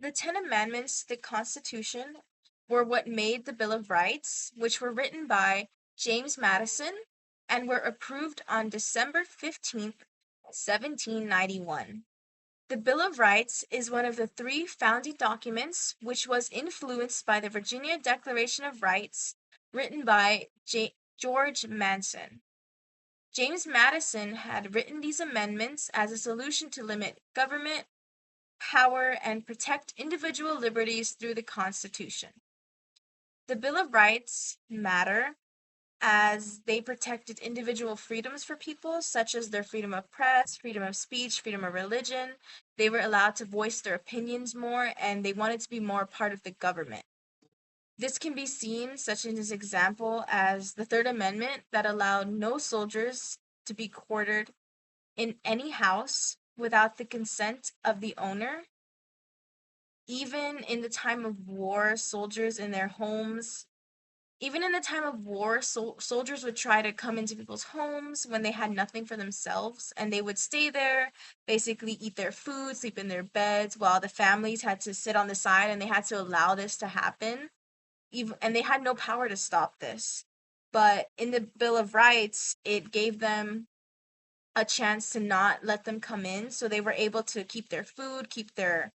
The Ten Amendments to the Constitution were what made the Bill of Rights, which were written by James Madison and were approved on December 15th, 1791. The Bill of Rights is one of the three founding documents which was influenced by the Virginia Declaration of Rights written by George Mason. James Madison had written these amendments as a solution to limit government power and protect individual liberties through the Constitution. The Bill of Rights matter as they protected individual freedoms for people, such as their freedom of press, freedom of speech, freedom of religion. They were allowed to voice their opinions more, and they wanted to be more part of the government. This can be seen, such as example, as the Third Amendment that allowed no soldiers to be quartered in any house without the consent of the owner. Even in the time of war, soldiers in their homes, even in the time of war, soldiers would try to come into people's homes when they had nothing for themselves, and they would stay there, basically eat their food, sleep in their beds, while the families had to sit on the side, and they had to allow this to happen. And they had no power to stop this. But in the Bill of Rights, it gave them a chance to not let them come in, so they were able to keep their food, keep their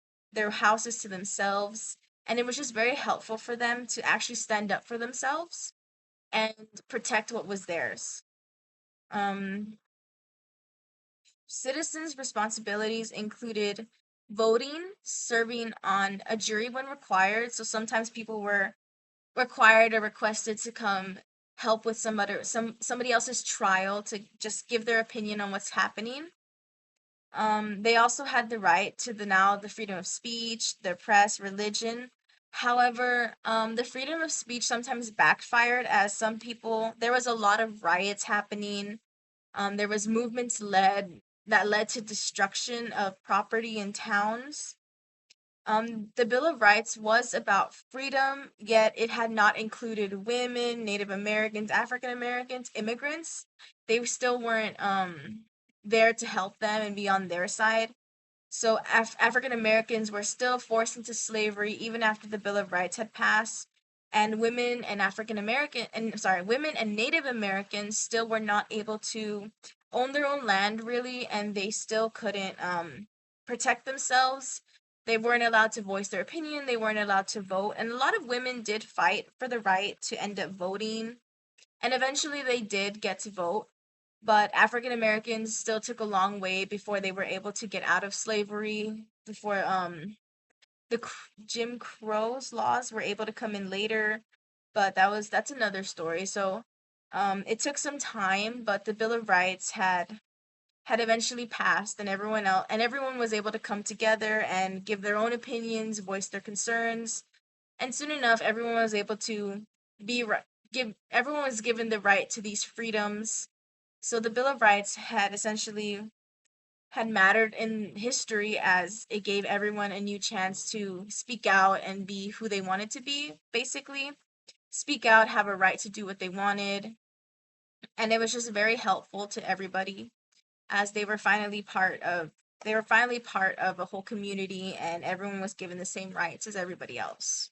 houses to themselves, and it was just very helpful for them to actually stand up for themselves and protect what was theirs. Um, Citizens' responsibilities included voting, serving on a jury when required. So sometimes people were required or requested to come help with somebody else's trial to just give their opinion on what's happening. They also had the right to the freedom of speech, their press, religion. However, the freedom of speech sometimes backfired as there was a lot of riots happening. There was movements that led to destruction of property in towns. The Bill of Rights was about freedom, yet it had not included women, Native Americans, African Americans, immigrants. They still weren't there to help them and be on their side. So African Americans were still forced into slavery even after the Bill of Rights had passed, and women and Native Americans still were not able to own their own land really, and they still couldn't protect themselves. They weren't allowed to voice their opinion, they weren't allowed to vote, and a lot of women did fight for the right to end up voting, and eventually they did get to vote. But African Americans still took a long way before they were able to get out of slavery, before Jim Crow's laws were able to come in later, but that's another story. So it took some time, but the Bill of Rights had eventually passed, and everyone was able to come together and give their own opinions, voice their concerns, and soon enough everyone was able to be give everyone was given the right to these freedoms. So the Bill of Rights had mattered in history as it gave everyone a new chance to speak out and be who they wanted to be, basically. Speak out, have a right to do what they wanted. And it was just very helpful to everybody as they were finally part of a whole community, and everyone was given the same rights as everybody else.